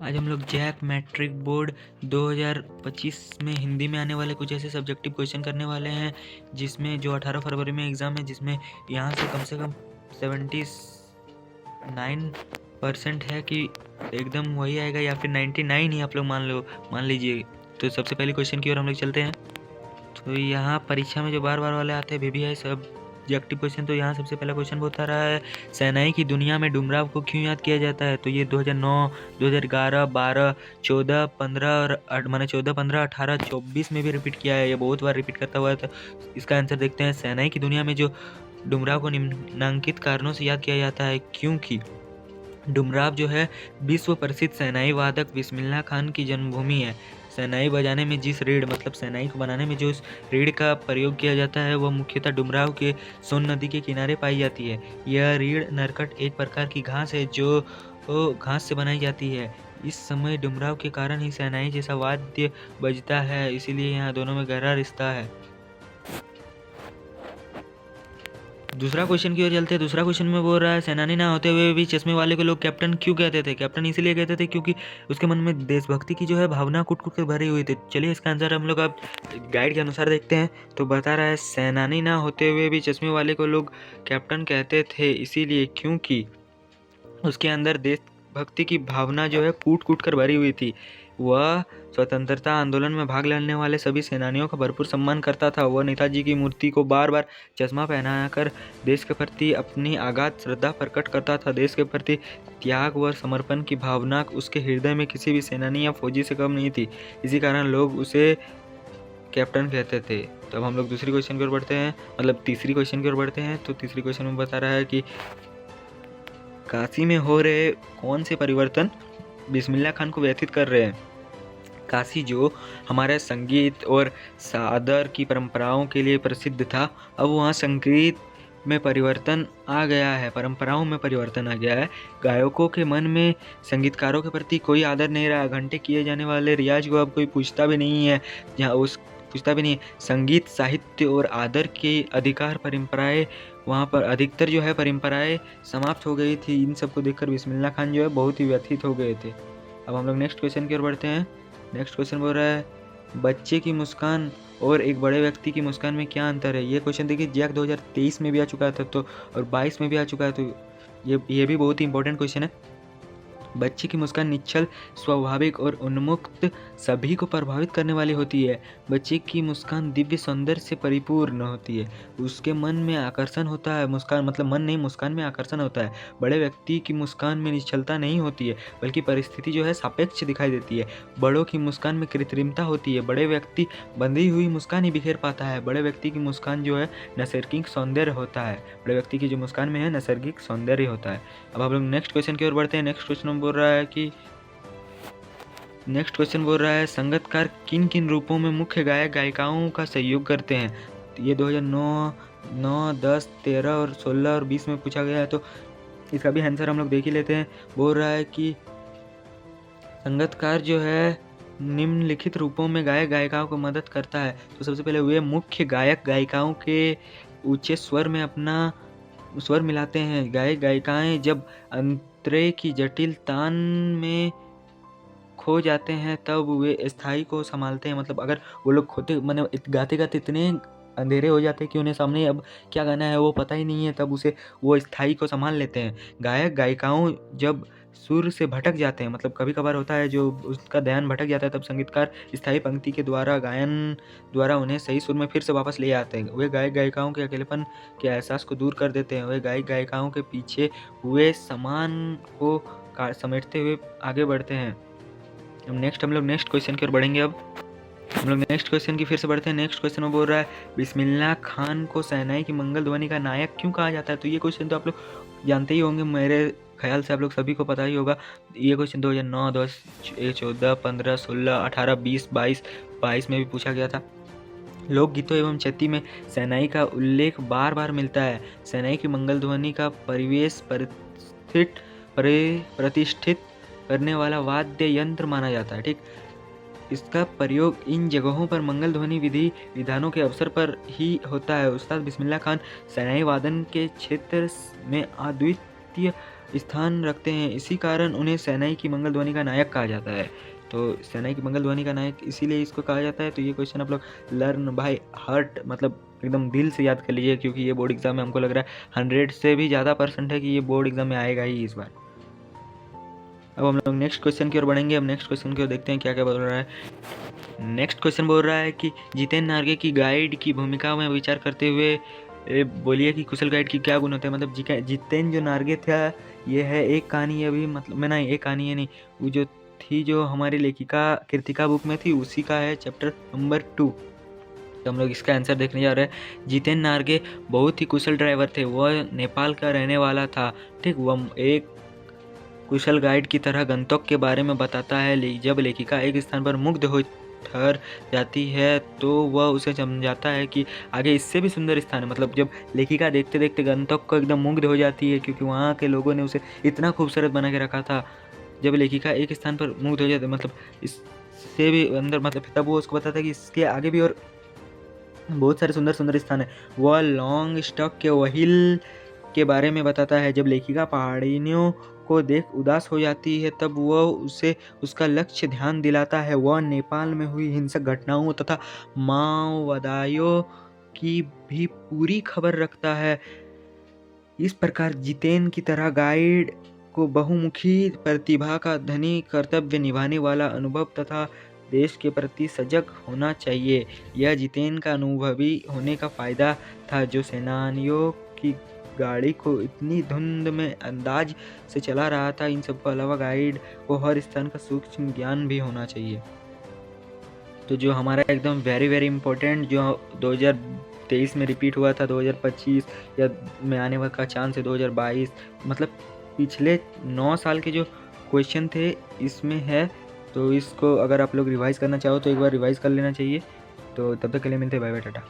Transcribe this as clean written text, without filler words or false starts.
आज हम लोग जैक मैट्रिक बोर्ड 2025 में हिंदी में आने वाले कुछ ऐसे सब्जेक्टिव क्वेश्चन करने वाले हैं, जिसमें जो 18 फरवरी में एग्ज़ाम है, जिसमें यहाँ से कम 79% है कि एकदम वही आएगा, या फिर 99 ही आप लोग मान लीजिए। तो सबसे पहले क्वेश्चन की ओर हम लोग चलते हैं। तो यहाँ परीक्षा में जो बार बार वाले आते हैं VVI सब्जेक्टिव क्वेश्चन, तो यहाँ सबसे पहला क्वेश्चन होता रहा है, सेनाई की दुनिया में डुमराव को क्यों याद किया जाता है। तो ये 2009, 2011, 12, 14, 15 और मैंने 14, 15, 18, 24 में भी रिपीट किया है। ये बहुत बार रिपीट करता हुआ है। तो इसका आंसर देखते हैं। सेनाई की दुनिया में जो डुमराव को निम्नांकित कारणों से याद किया जाता है, क्योंकि डुमराव जो है विश्व प्रसिद्ध सेनाई वादक बिस्मिल्लाह खान की जन्मभूमि है। सेनाई बजाने में जिस रीढ़ मतलब सेनाई को बनाने में जो इस रीढ़ का प्रयोग किया जाता है, वह मुख्यतः डुमराव के सोन नदी के किनारे पाई जाती है। यह रीढ़ नरकट एक प्रकार की घास है जो घास से बनाई जाती है। इस समय डुमराव के कारण ही सेनाई जैसा वाद्य बजता है, इसीलिए यहाँ दोनों में गहरा रिश्ता है। दूसरा क्वेश्चन की ओर चलते हैं। दूसरा क्वेश्चन में बोल रहा है, सेनानी ना होते हुए भी चश्मे वाले को लोग कैप्टन क्यों कहते थे। कैप्टन इसीलिए कहते थे क्योंकि उसके मन में देशभक्ति की जो है भावना कुट कुट के भरी हुई थी। चलिए इसका आंसर हम लोग अब गाइड के अनुसार देखते हैं। तो बता रहा है, सेनानी ना होते हुए भी चश्मे वाले को लोग कैप्टन कहते थे इसीलिए क्योंकि उसके अंदर देशभक्ति की भावना जो है कूट कूट कर भरी हुई थी। वह स्वतंत्रता आंदोलन में भाग लेने वाले सभी सेनानियों का भरपूर सम्मान करता था। वह नेताजी की मूर्ति को बार बार चश्मा पहनाकर देश के प्रति अपनी अगाध श्रद्धा प्रकट करता था। देश के प्रति त्याग व समर्पण की भावना उसके हृदय में किसी भी सेनानी या फौजी से कम नहीं थी। इसी कारण लोग उसे कैप्टन कहते थे। तो अब हम लोग दूसरी क्वेश्चन की ओर बढ़ते हैं, मतलब तीसरी क्वेश्चन की ओर बढ़ते हैं। तो तीसरी क्वेश्चन में बता रहा है कि काशी में हो रहे कौन से परिवर्तन बिस्मिल्लाह खान को व्यथित कर रहे हैं। काशी जो हमारे संगीत और सादर की परंपराओं के लिए प्रसिद्ध था, अब वहाँ संगीत में परिवर्तन आ गया है, परंपराओं में परिवर्तन आ गया है। गायकों के मन में संगीतकारों के प्रति कोई आदर नहीं रहा। घंटे किए जाने वाले रियाज को अब कोई पूछता भी नहीं है। संगीत, साहित्य और आदर के अधिकार परंपराएं, वहाँ पर अधिकतर जो है परंपराएं समाप्त हो गई थी। इन सबको देखकर बिस्मिल्लाह खान जो है बहुत ही व्यथित हो गए थे। अब हम लोग नेक्स्ट क्वेश्चन की ओर बढ़ते हैं। नेक्स्ट क्वेश्चन बोल रहा है, बच्चे की मुस्कान और एक बड़े व्यक्ति की मुस्कान में क्या अंतर है। ये क्वेश्चन देखिए जैक 2023 में भी आ चुका था, तो और 22 में भी आ चुका है। तो ये भी बहुत ही इंपॉर्टेंट क्वेश्चन है। बच्चे की मुस्कान निश्चल, स्वाभाविक और उन्मुक्त सभी को प्रभावित करने वाली होती है। बच्चे की मुस्कान दिव्य सौंदर्य से परिपूर्ण होती है। उसके मन में आकर्षण होता है। मुस्कान मतलब मन नहीं, मुस्कान में आकर्षण होता है। बड़े व्यक्ति की मुस्कान में निश्चलता नहीं होती है, बल्कि परिस्थिति जो है सापेक्ष दिखाई देती है। बड़ों की मुस्कान में कृत्रिमता होती है। बड़े व्यक्ति बंधी हुई मुस्कान ही बिखेर पाता है। बड़े व्यक्ति की मुस्कान जो है नैसर्गिक सौंदर्य होता है। बड़े व्यक्ति की जो मुस्कान में है नैसर्गिक सौंदर्य होता है। अब हम लोग नेक्स्ट क्वेश्चन की ओर बढ़ते हैं। नेक्स्ट क्वेश्चन बोल रहा है, संगीतकार किन किन रूपों में मुख्य गायक गायिकाओं का सहयोग करते हैं। ये 2009, 10, 13 और 16 और 20 में पूछा गया है। तो इसका भी आंसर हम लोग देख ही लेते हैं। बोल रहा है कि संगीतकार जो है निम्नलिखित रूपों में गायक गायिकाओं को मदद करता है। तो सबसे पहले वे मुख्य गायक गायिकाओं के ऊंचे स्वर में अपना स्वर मिलाते हैं। गायक गायिकाएं जब अंतरे की जटिल तान में खो जाते हैं, तब वे स्थाई को संभालते हैं। मतलब अगर वो लोग खोते मैंने गाते गाते इतने अंधेरे हो जाते हैं कि उन्हें सामने अब क्या गाना है वो पता ही नहीं है, तब उसे वो स्थाई को संभाल लेते हैं। गायक गायिकाओं जब सुर से भटक जाते हैं, मतलब कभी कभार होता है जो उसका ध्यान भटक जाता है, तब संगीतकार स्थाई पंक्ति के द्वारा गायन द्वारा उन्हें सही सुर में फिर से वापस ले आते हैं। वे गायक गायिकाओं के अकेलेपन के एहसास को दूर कर देते हैं। वे गायक गायिकाओं के पीछे हुए सामान को समेटते हुए आगे बढ़ते हैं। हम लोग नेक्स्ट क्वेश्चन की ओर बढ़ेंगे। अब हम लोग नेक्स्ट क्वेश्चन की फिर से बढ़ते हैं। नेक्स्ट क्वेश्चन में बोल रहा है, बिस्मिल्लाह खान को सेनाई की मंगल ध्वनि का नायक क्यों कहा जाता है। तो ये क्वेश्चन तो आप लोग जानते ही होंगे, मेरे ख्याल से आप लोग सभी को पता ही होगा। ये क्वेश्चन 2009, 10, 14, 15, 16, 18, 20, 22 में भी पूछा गया था। लोकगीतों एवं चैती में सेनाई का उल्लेख बार बार मिलता है। सेनाई की मंगल ध्वनि का परिवेश प्रतिष्ठित करने वाला वाद्य यंत्र माना जाता है। ठीक, इसका प्रयोग इन जगहों पर मंगल ध्वनि विधानों के अवसर पर ही होता है। उस्ताद बिस्मिल्लाह खान सेनाई वादन के क्षेत्र में अद्वितीय स्थान रखते हैं। इसी कारण उन्हें शहनाई की मंगल ध्वनि का नायक कहा जाता है। तो शहनाई की मंगल ध्वनि का नायक इसीलिए इसको कहा जाता है। तो ये क्वेश्चन आप लोग लर्न बाय हार्ट मतलब एकदम दिल से याद कर लीजिए, क्योंकि ये बोर्ड एग्जाम में हमको लग रहा है 100 से भी ज़्यादा % है कि ये बोर्ड एग्जाम में आएगा ही इस बार। अब हम लोग नेक्स्ट क्वेश्चन की ओर बढ़ेंगे। अब नेक्स्ट क्वेश्चन की ओर देखते हैं क्या क्या बोल रहा है। नेक्स्ट क्वेश्चन बोल रहा है कि जितेन नार्गे की गाइड की भूमिका में विचार करते हुए बोलिए कि कुशल गाइड की क्या गुण होते हैं। मतलब जितेन जो नार्गे था, ये है एक कहानी है अभी, मतलब मैं नहीं, एक कहानी है नहीं, वो जो थी जो हमारी लेखिका कृतिका बुक में थी उसी का है चैप्टर नंबर 2। तो हम लोग इसका आंसर देखने जा रहे हैं। जितेन नार्गे बहुत ही कुशल ड्राइवर थे। वह नेपाल का रहने वाला था। ठीक, वह एक कुशल गाइड की तरह गंतव्य के बारे में बताता है। जब लेखिका एक स्थान पर मुग्ध हो ठहर जाती है तो वह उसे समझाता है कि आगे इससे भी सुंदर स्थान है। मतलब जब लेखिका देखते देखते गंतव्य को एकदम मुग्ध हो जाती है, क्योंकि वहाँ के लोगों ने उसे इतना खूबसूरत बना के रखा था। जब लेखिका एक स्थान पर मुग्ध हो जाती है, मतलब इससे भी अंदर, मतलब तब वो उसको बताता है कि इसके आगे भी और बहुत सारे सुंदर सुंदर स्थान है। वह लॉन्ग स्टॉक के व्हील के बारे में बताता है। जब लेखिका पहाड़ियों को देख उदास हो जाती है तब वह उसे उसका लक्ष्य ध्यान दिलाता है। वह नेपाल में हुई हिंसक घटनाओं तथा माओवादियों की भी पूरी खबर रखता है। इस प्रकार जितेन की तरह गाइड को बहुमुखी प्रतिभा का धनी, कर्तव्य निभाने वाला, अनुभव तथा देश के प्रति सजग होना चाहिए। यह जितेन का अनुभवी होने का फायदा था, जो सेनानियों की गाड़ी को इतनी धुंध में अंदाज से चला रहा था। इन सबको अलावा गाइड को हर स्थान का सूक्ष्म ज्ञान भी होना चाहिए। तो जो हमारा एकदम वेरी वेरी इंपॉर्टेंट जो 2023 में रिपीट हुआ था, 2025 या में आने वाला का चांस है 2022, मतलब पिछले 9 साल के जो क्वेश्चन थे इसमें है। तो इसको अगर आप लोग रिवाइज़ करना चाहो तो एक बार रिवाइज़ कर लेना चाहिए। तो तब तक के लिए मिलते हैं, बाय बाय, टाटा।